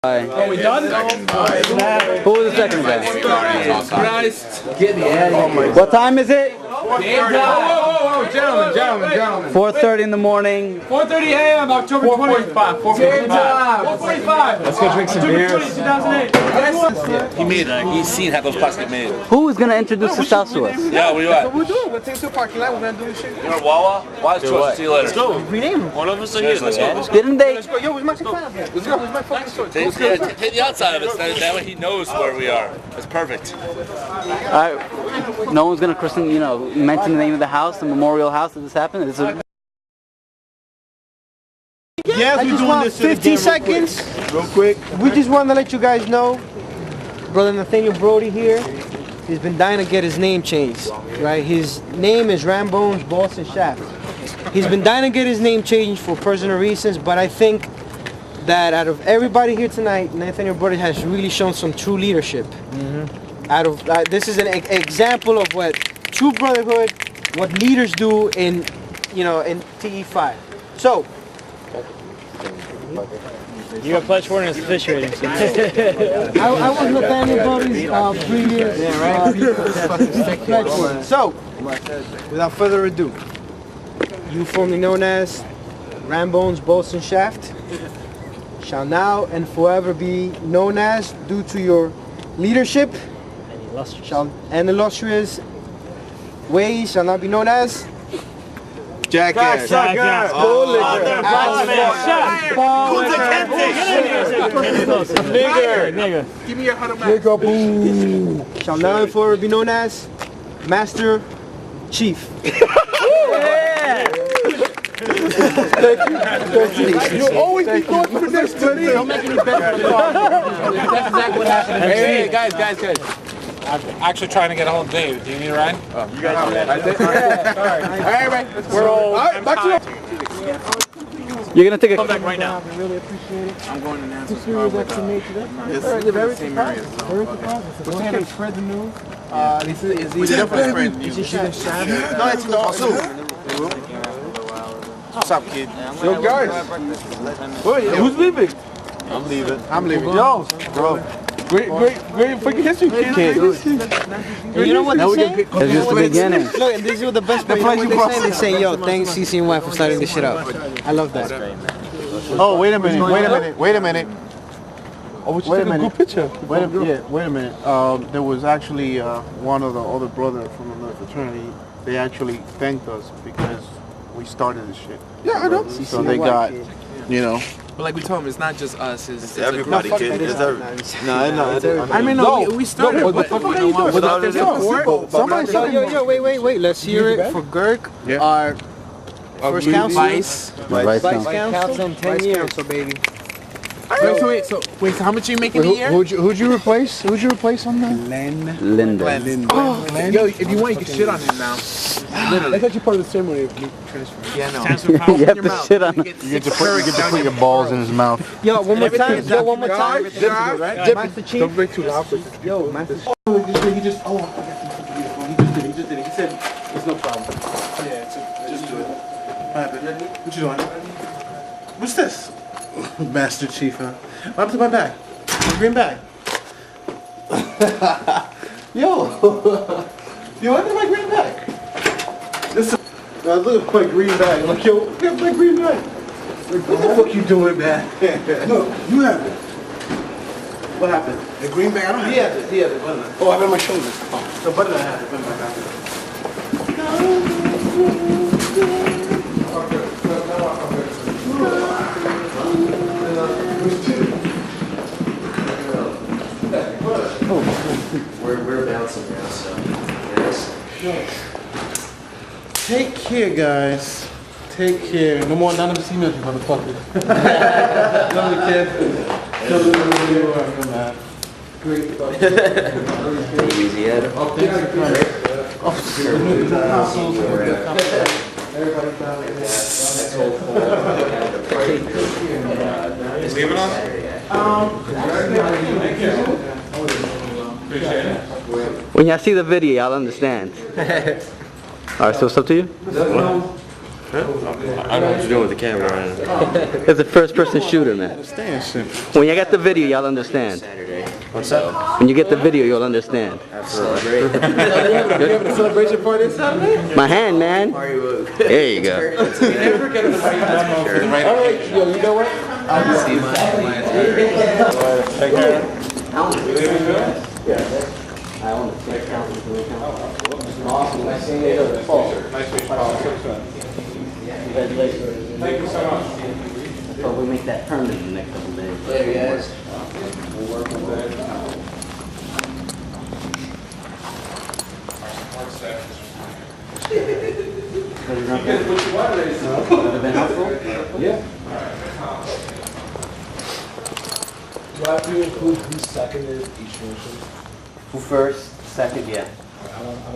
Are we done? Who was the second guy? Christ. Get me out of here. What time is it? Whoa, gentlemen. 4:30 in the morning. 4:30 a.m. October 20th. 4:45. Let's go drink some beers. 2008. He made it. He's seen how those plaques get made. Who is going to introduce the South to us? Yeah, where you at? We're doing. We're taking to a parking lot. We're gonna do this shit. You're at Wawa? Wise choice. See you later. Let's go. Rename him. One of us are here. Let's go. Didn't they? Let's go. Yo, where's my pineapple? Let's go. Where's my fucking sword? Take the outside of it. That way he knows where we are. It's perfect. No one's going to christen, mention the name of the house, the memorial house that this happened? Yes, we're doing this 15 seconds. real quick. We just want to let you guys know, brother Nathaniel Broughty here. He's been dying to get his name changed, right? His name is Rambone's Boston Shaft. He's been dying to get his name changed for personal reasons, but I think that out of everybody here tonight, Nathaniel Broughty has really shown some true leadership. This is an example of what true brotherhood, what leaders do in TE-5. So, You got pledge for it and it's fish rating. So. I was Nathaniel Broughty's previous pledge for it. So, without further ado, you formerly known as Rambone's Boston Shaft shall now and forever be known as, due to your leadership and illustrious ways, shall now be known as Jackass. Nigger. Give me your 100 back. shall now and forever be known as Master Chief. You'll always be going for this, buddy. Don't make any better. That's exactly what happened. Hey, guys. I'm actually trying to get a hold of Dave. Do you need a ride? Oh, you guys do that. We're all right. Back to You're going to take a... Come back right now. I really appreciate it. I'm going to Nancy. This is actually made today. This is the same area. Very surprised. Go ahead and spread the news. This is definitely spread. Is this shit inside? No, it's awesome. What's up, kid? Yo, guys. Who's leaving? I'm leaving. Yo, bro. Great freaking history, kid. You know what they say? It's just the beginning. Look, and this is the best part. You know what they say? They say, yo, thanks CCNY for starting this shit up. I love that. Oh, wait a minute. Oh, we should take a good picture. Wait a minute. There was actually one of the other brothers from another fraternity. They actually thanked us because we started this shit. Yeah, I know. So they got, But like we told him, it's not just us. It's everybody, kid. I mean, no, we started. What the fuck are you doing? Without their support? Somebody, yo, wait. Let's hear it for Girk, our first council. Vice Council in 10 years. So, baby. Wait, so how much are you making a year? Who'd you replace? Who'd you replace on that? Linda. Oh, yo, if you want, you can shit on him now. Literally. That's actually part of the ceremony of me transferring. Yeah, no. You have to shit on him. You get to put your balls in his mouth. Yo, one more time. Master Chief. Don't break too loud. Yo, Master Chief. He just did it. He said it's no problem. Yeah, just do it. What you doing? What's this? Master Chief, huh? What happened to my bag? My green bag. Yo, what happened to my green bag? Look at my green bag. Like, yo, look at my green bag. Like, what the fuck you doing, man? No, you have it. What happened? The green bag? I don't have it. He had it. Oh, I have it on my shoulders. Oh, so what did I have? We're bouncing now, so yes. Take care, guys. Take care. No more none of the emails, you motherfucker. Love you, kid. Great. Easy, Ed. Everybody down Is leaving us? When y'all see the video, y'all understand. Alright, so it's up to you? I don't know what you're doing with the camera right now. It's a first-person shooter, man. Staying simple. When you get the video, y'all understand. What's up? When you get the video, you'll understand. Absolutely. You having a celebration party this Saturday? My hand, man. There you go. Alright, yo, you know what? I'll see my Take care. I own a fake account. Awesome. Nice seeing you. Nice meeting you, Paul. Thank you so much. So we make that permanent in the next couple days. Later, guys. We'll work with that. What you want today, son? Been helpful? Yeah. Do I have to include who seconded each motion? Who first, second, yeah.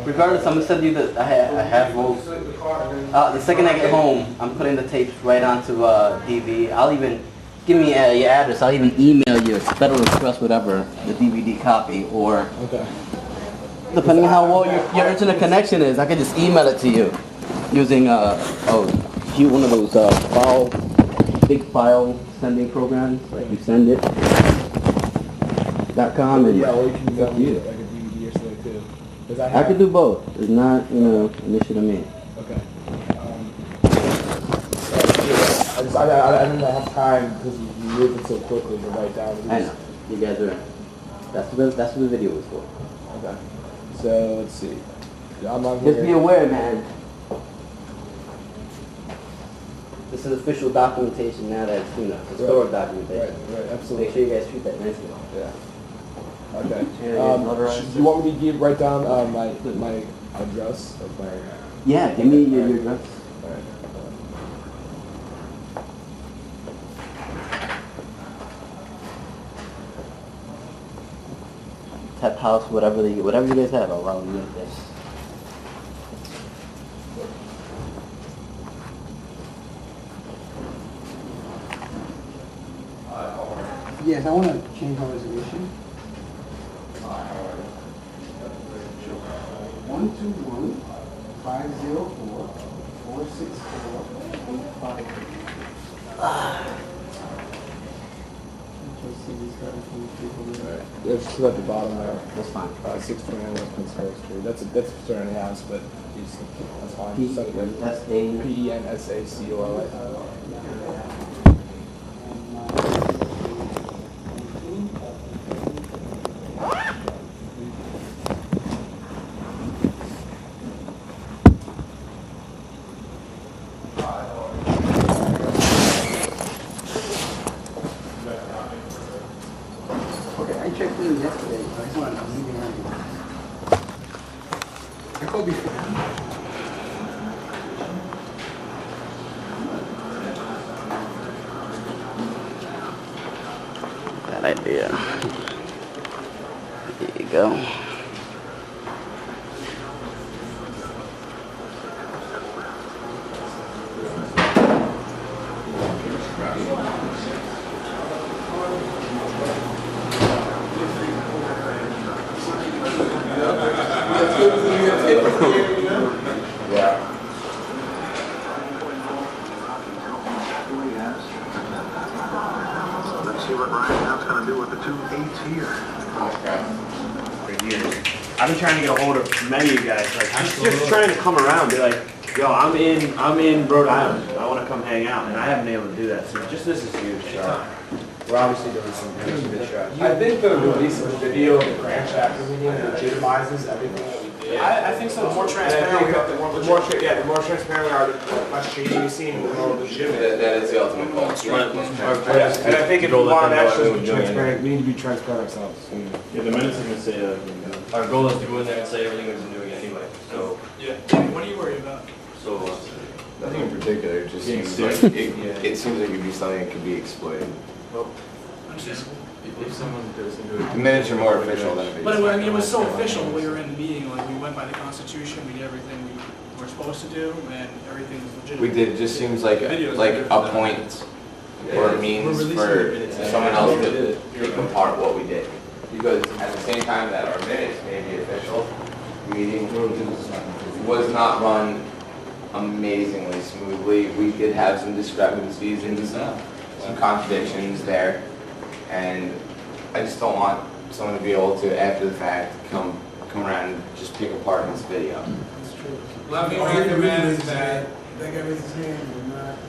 Regardless, I'm gonna send you the. I have both. The second I get home, I'm putting the tapes right onto DV. I'll even give me your address. I'll even email you Federal Express, whatever, the DVD copy, or Okay. depending on how well your internet connection is, I can just email it to you using one of those big file sending programs. Like you send it. .com and Yeah, or you can download like a DVD or something too. 'Cause I could do both. It's not, an issue to me. Okay. I didn't have time because you moved it so quickly to write down. I know. You guys are. That's what the video was for. Okay. So let's see. I'm on here. Just be aware, man. This is official documentation now that it's historic documentation. Right, absolutely. Make sure you guys treat that nicely. Yeah. Okay. notarized. Do you want me to write down my address of my? Yeah, give me your address. All right. Tap house, whatever you guys have, I'll allow you this. Yes, I want to change my resolution. 121-504-464. It's just at the bottom there. That's fine. 629 West Pensacola Street. That's Mr. House, but that's fine. Just set it there. PENSACOLI. Okay, I checked in yesterday. I just want to leave it out. I called before. Bad idea. There you go. Let's see what Ryan Howe's going to do with the 2 8s here. I've been trying to get a hold of many of you guys, like just trying to come around, be like, yo, I'm in Rhode Island, I want to come hang out, and I haven't been able to do that. So just this is huge. We're obviously doing some good shots. I think the release of the video of the grand chapter meeting legitimizes everything that we did. I think so. The more transparent we are, the more transparent we are, the less shady we seem, the more legitimate. That is the ultimate goal. And I think if we want to actually be transparent, we need to be transparent ourselves. Yeah, the minutes are going to say our goal is to go in there and say everything we've been doing anyway. So Yeah. What are you worried about? so Nothing in particular. It just Getting seems sick. like it seems like it'd be something that could be exploited. Understandable. if someone goes into it, The minutes are more official than But I mean, it was so official when we were in the meeting, like we went by the Constitution, we did everything we were supposed to do, and everything was legitimate. we did. It just seems like a point or a means for someone else to pick apart what we did. Because at the same time that our minutes may be official, the meeting was not run amazingly smoothly. We did have some discrepancies and some contradictions there, and I just don't want someone to be able to, after the fact, come around and just pick apart this video. Let me recommend that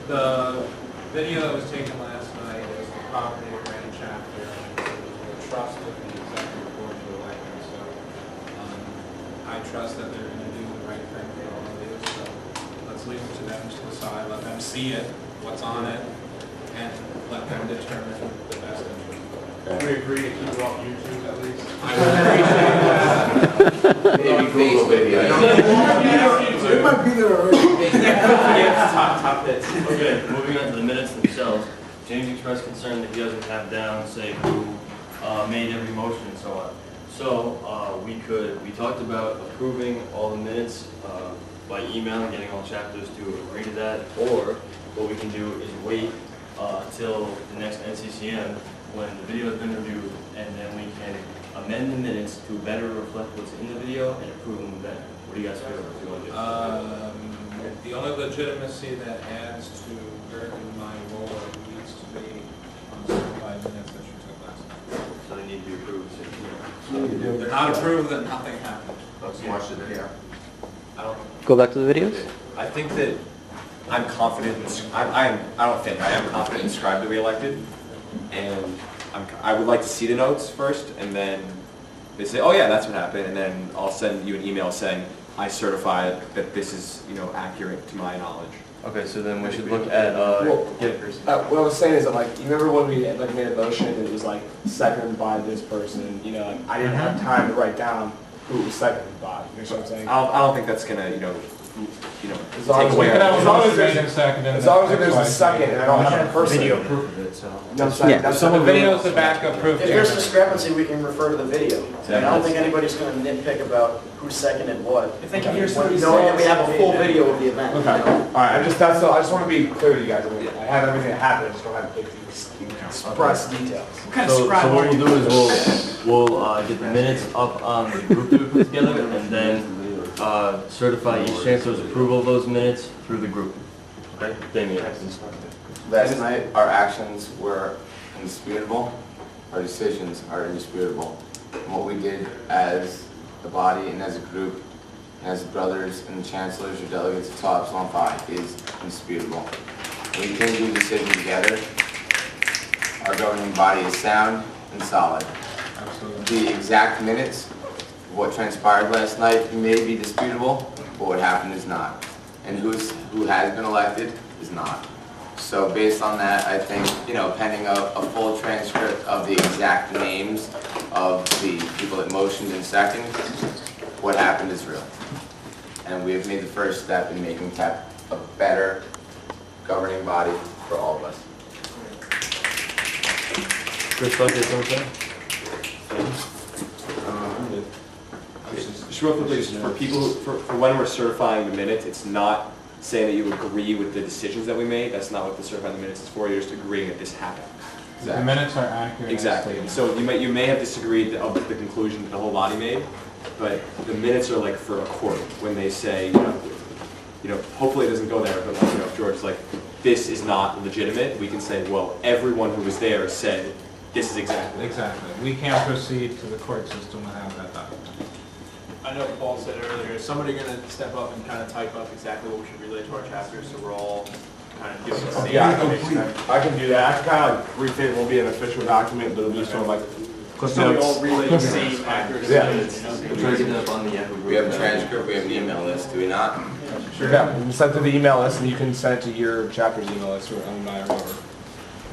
the video that was taken last night is the property of Grand Chapter and the trust of the executive board to elect them. So I trust that they're going to do the right thing for all of you. So let's leave it to them to decide. Let them see it, what's on it, and let them determine the best interest. We agree to keep it off YouTube at least. I would appreciate that. Maybe Google video. It might be there already. Top hits. Okay, moving on to the minutes themselves. James expressed concern that he doesn't have down, say, who made every motion and so on. So we talked about approving all the minutes by email and getting all chapters to agree to that, or what we can do is wait till the next NCCM when the video has been reviewed, and then we can amend the minutes to better reflect what's in the video and approve them then. What do you guys feel? What do you want to do? The only legitimacy that adds to Eric and my role needs to be on certified minutes that you took last night. So they need to be approved. If they're not approved, then nothing happened. Let's watch the video. Go back to the videos? I think that I'm confident, I am confident in Scribe to be elected, and I would like to see the notes first, and then they say, oh yeah, that's what happened, and then I'll send you an email saying, I certify that this is, accurate to my knowledge. Okay, so then we should look at, What I was saying is that, like, you remember when we made a motion and it was like seconded by this person, and I didn't have time to write down who it was seconded by. You know what I'm saying? I don't think that's gonna, As long as there's a second and I don't have a person. Video proof of it, so. So the video's the backup proof. If there's discrepancy, we can refer to the video. I don't think anybody's going to nitpick about who seconded what. If they can hear somebody Knowing that we have a full video of the event. Okay. All right. I just want to be clear to you guys. I have everything that happened. I just don't have the express details. What kind of so scribe what are we'll you? do is we'll get the minutes up on the group that we put together, and then certify each chancellor's approval of those minutes through the group. Okay? Damien. Last night, our actions were indisputable. Our decisions are indisputable. And what we did as a body and as a group, and as brothers and chancellors or delegates of TOPS on 5 is indisputable. We came to a decision together. Our governing body is sound and solid. Absolutely. The exact minutes, what transpired last night may be disputable, but what happened is not. And who has been elected is not. So based on that, I think, pending a full transcript of the exact names of the people that motioned and seconded, what happened is real. And we have made the first step in making TEP a better governing body for all of us. Chris, like something? Just real quickly, for people, for when we're certifying the minutes, it's not saying that you agree with the decisions that we made. That's not what the certifying the minutes is for. You're just agreeing that this happened. The minutes are accurate. Exactly. So you may have disagreed of the conclusion that the whole body made, but the minutes are like for a court when they say, hopefully it doesn't go there, but if George's like, this is not legitimate, we can say, well, everyone who was there said this is exactly. Exactly. We can't proceed to the court system without that document. I know Paul said earlier, is somebody going to step up and kind of type up exactly what we should relay to our chapters so we're all kind of giving the same information? I can do that. I can kind of refit. It won't be an official document, but it'll be sort of like cliff So we notes. all relay the same accurate Yeah. minutes. We'll try to get that up on the Yahoo group. We have a transcript, we have an email list, do we not? Sure. Yeah, you send to the email list, and you can send it to your chapter's email list or mine or whatever.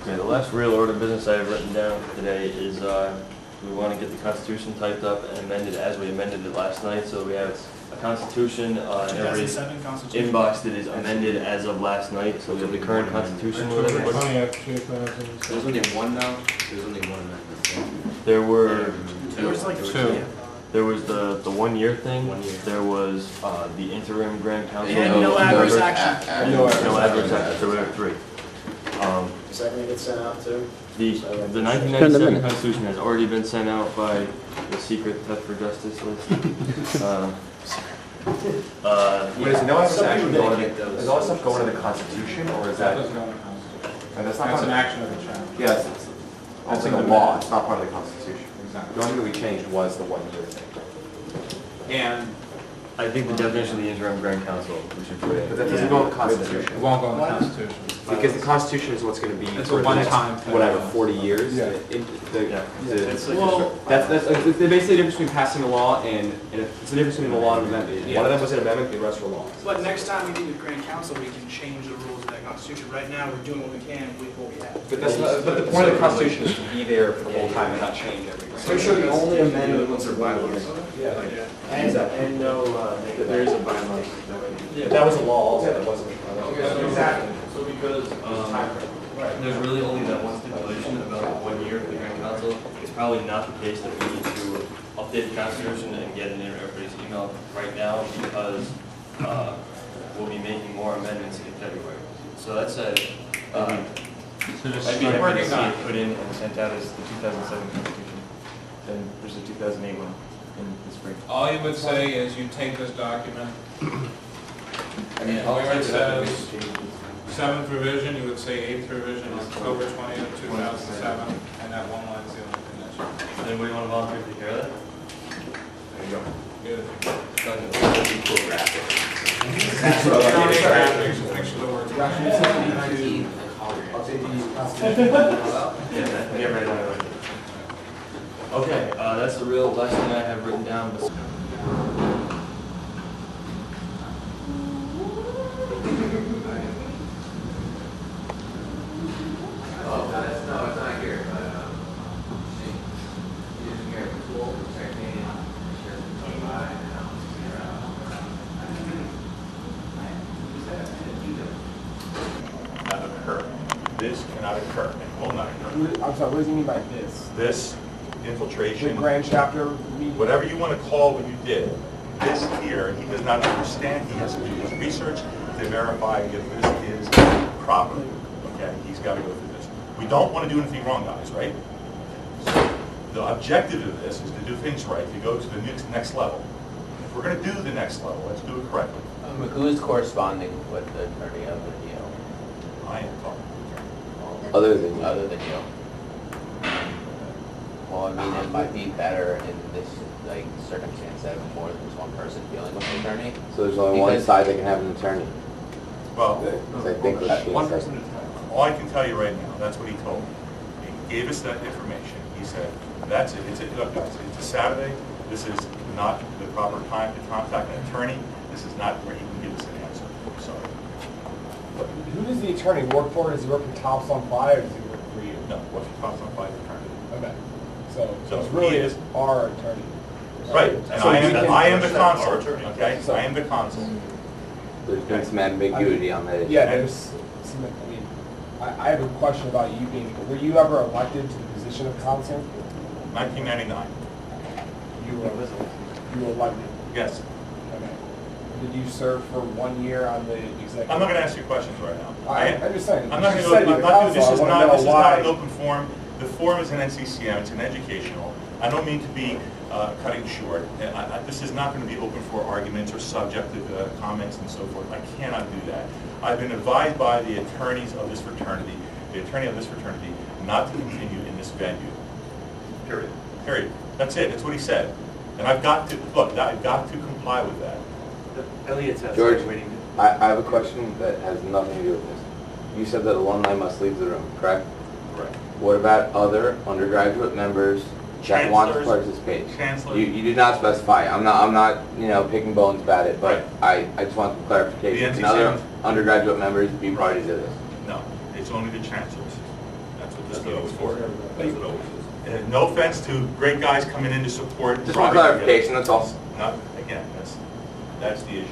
Okay, the last real order of business I have written down today is we want to get the Constitution typed up and amended as we amended it last night. So we have a Constitution in every 2007 Constitution. inbox that is amended as of last night. So we have the current Constitution with everybody. There's only one now? There's only one amendment. There were There was like two. There was the 1 year thing. There was the interim Grand Council. And no adverse action. No adverse action. So we have 3. Is that going to get sent out too? The 1997 Constitution has already been sent out by the secret TEP for Justice list. Wait, is no ever actually going to the, is all that stuff going to the Constitution, or is that? doesn't go in the Constitution. And that's not That's part an of- action of the chapter. Yes, it's like a law, it's not part of the Constitution. Exactly. The only thing that we changed was the 1 year thing. And I think the definition of the interim grand council, we should put in. But that doesn't go in the Constitution. it won't go in the Constitution. Because the Constitution is what's going to be It's for a the next, one-time thing. whatever, 40 years. Yeah. It's like That's basically the difference between passing a law and it's the difference between a law and an amendment. One of them was an amendment, the rest were laws. But next time we meet with Grand Council, we can change the rules of that Constitution. Right now, we're doing what we can with what we have. But that's not, but the point of the Constitution is to be there for the whole time and not change everything. So sure the only amendment was their bylaws. And no, there is a bylaw. But that was a law also, that wasn't. Exactly. So because there's really only that one stipulation about 1 year for the Grand Council, it's probably not the case that we need to update the Constitution and get it in everybody's email right now because we'll be making more amendments in February. So that said, I'd be happy to see it put in and sent out as the 2007 Constitution. Then there's a 2008 one in the spring. All you would say is you take this document, I mean, and where it says 7th revision, you would say 8th revision, October 20th, 2007, and that one line's the only thing that should. Does anybody want to volunteer to take care of that? There you go. Good. Make sure the words are right. Yeah, get right on it. Okay, that's the real last thing I have written down. Not occur. This cannot occur and will not occur. I'm sorry, what does he mean by this? This infiltration, The grand chapter meeting? whatever you want to call what you did, this here, he does not understand. He has to do his research to verify if this is proper. Okay, he's got to go through this. We don't want to do anything wrong, guys, right? So the objective of this is to do things right, to go to the next level. If we're going to do the next level, let's do it correctly. Who's corresponding with the attorney of the deal? I am talking to the attorney. Other than you? Well, I mean, it might be better in this like circumstance to have more than just one person dealing with the attorney. So there's only one side that can have an attorney. Well, So I think that's one person at a time. All I can tell you right now, that's what he told me. He gave us that information. He said, that's it. Look, guys, it's a Saturday. This is not the proper time to contact an attorney. This is not where he can give us an answer. Sorry. Who does the attorney work for? Does he work for Tops on Fire or does he work for you? No, what's the cost on five attorney? Okay. So So it's really he is- our attorney. Right. And So I we can- am the consul, okay? I am the consul. There's been some ambiguity on that issue. Yeah, there's some, I mean, I have a question about you being, were you ever elected to the position of consul? 1999. You were elected. Yes. Okay. Did you serve for 1 year on the executive? I'm not going to ask you questions right now. I'm just saying. I'm not You going said to you're go, the counsel, this is I wanna not, know this is not why. an open forum. The forum is an NCCM, it's an educational. I don't mean to be cutting short. This is not going to be open for arguments or subjective comments and so forth. I cannot do that. I've been advised by the attorneys of this fraternity, not to continue in this venue. Period. Period. That's it. That's what he said. And I've got to, look, I've got to comply with that. George, I have a question that has nothing to do with this. You said that alumni must leave the room, correct? Correct. What about other undergraduate members that want to Chancellors. participate? Chancellors. You did not specify. I'm not picking bones about it, but Right. I just want some clarification. The Can other NCCM undergraduate members be parties to this? No, it's only the chancellors. That's what this deal is for. That's what it always is. No offense to great guys coming in to support. Just one clarification, that's all. Not, again, that's the issue.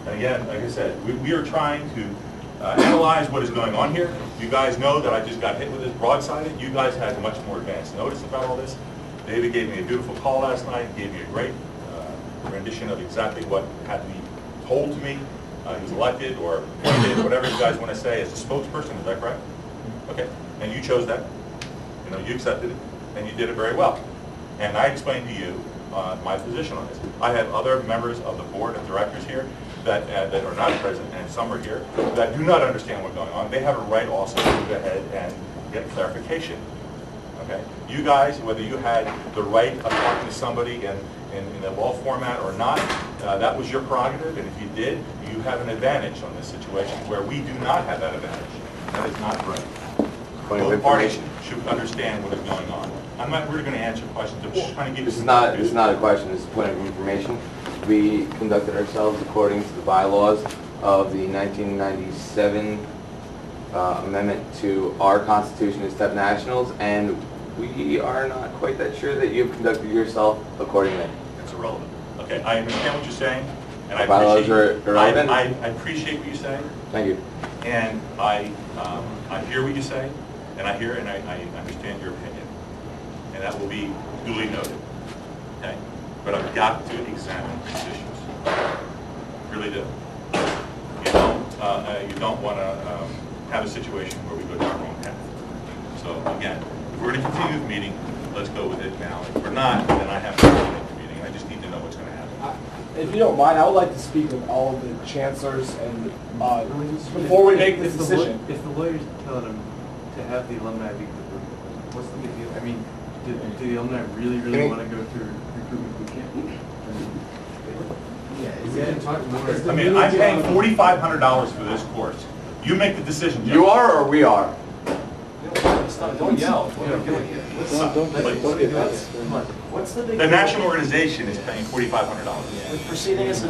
And again, like I said, we are trying to analyze what is going on here. You guys know that I just got hit with this broadsided. You guys had much more advanced notice about all this. David gave me a beautiful call last night, gave me a great rendition of exactly what had to be told to me. He was elected or appointed, whatever you guys want to say, as a spokesperson. Is that correct? Okay. And you chose that. You accepted it, and you did it very well. And I explained to you my position on this. I have other members of the board of directors here that are not present, and some are here, that do not understand what's going on. They have a right also to go ahead and get clarification. Okay? You guys, whether you had the right of talking to somebody in the wall format or not, that was your prerogative, and if you did, you have an advantage on this situation where we do not have that advantage. That is not right. Both parties should understand what is going on. I'm not really going to answer questions. I'm just trying to give you This is not a question, this is a point of information. We conducted ourselves according to the bylaws of the 1997 amendment to our Constitution as TEP Nationals, and we are not quite that sure that you've conducted yourself accordingly. It's irrelevant. Okay, I understand what you're saying, and I Bylaws are irrelevant? I appreciate what you're saying. Thank you. And I hear what you say, and I hear and I understand your opinion, and that will be duly noted. Okay, but I've got to examine these issues. Really do. You don't want to have a situation where we go down the wrong path. So again, if we're going to continue the meeting, let's go with it now. If we're not, then I have to continue the meeting. I just need to know what's going to happen. If you don't mind, I would like to speak with all of the chancellors and before we make this decision. If the lawyer's telling them to have the alumni leave the group, what's the big deal? I mean, do the alumni really want to go through recruitment boot camp? I mean, I'm paying $4,500 for this course. You make the decision, Jeff. You are or we are? Don't yell. What's the big The deal? national organization is paying $4,500. We're proceeding as a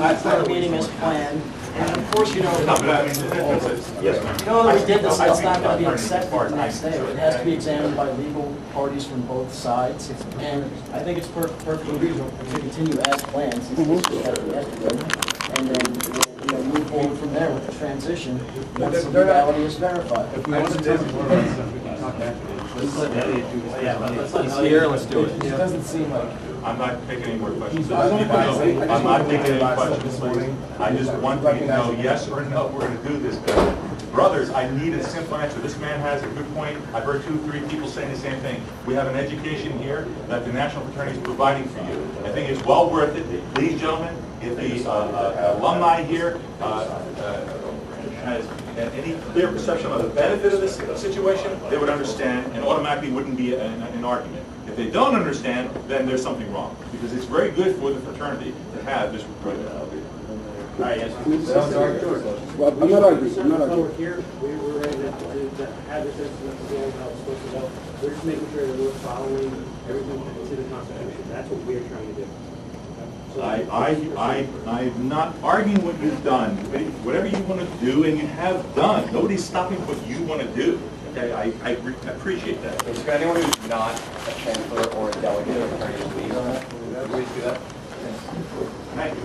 meeting as planned, and of course you know. No, but I mean, yes, ma'am. You know that we did this, it's not going to be accepted the next day. It has to be examined by legal parties from both sides, and I think it's perfectly reasonable to continue as planned since this was happening yesterday, and then we'll move forward from there with the transition once the legality is verified. If we want to do more stuff, we can talk after. Let's let Elliot do this. He's here, let's do it. It doesn't seem like. I'm not taking any more questions. I I'm just want not to taking any myself questions, this morning. please. I just want you to know yes or no, we're going to do this. Brothers, I need a simple answer. This man has a good point. I've heard 2 or 3 people saying the same thing. We have an education here that the National Fraternity is providing for you. I think it's well worth it. Please, gentlemen, if the alumni here has any clear perception of the benefit of this situation, they would understand and automatically wouldn't be an argument. If they don't understand, then there's something wrong, because it's very good for the fraternity to have this recruitment. Well, I'm not arguing. Here, we were ready to have this incident go how it's supposed to go. We're just making sure that we're following everything to the Constitution. That's what we're trying to do. I'm not arguing what you've done. Whatever you want to do, and you have done. Nobody's stopping what you want to do. Okay, I appreciate that. Is there anyone who's not a chancellor or a delegate or attorney to leave on that? Thank you.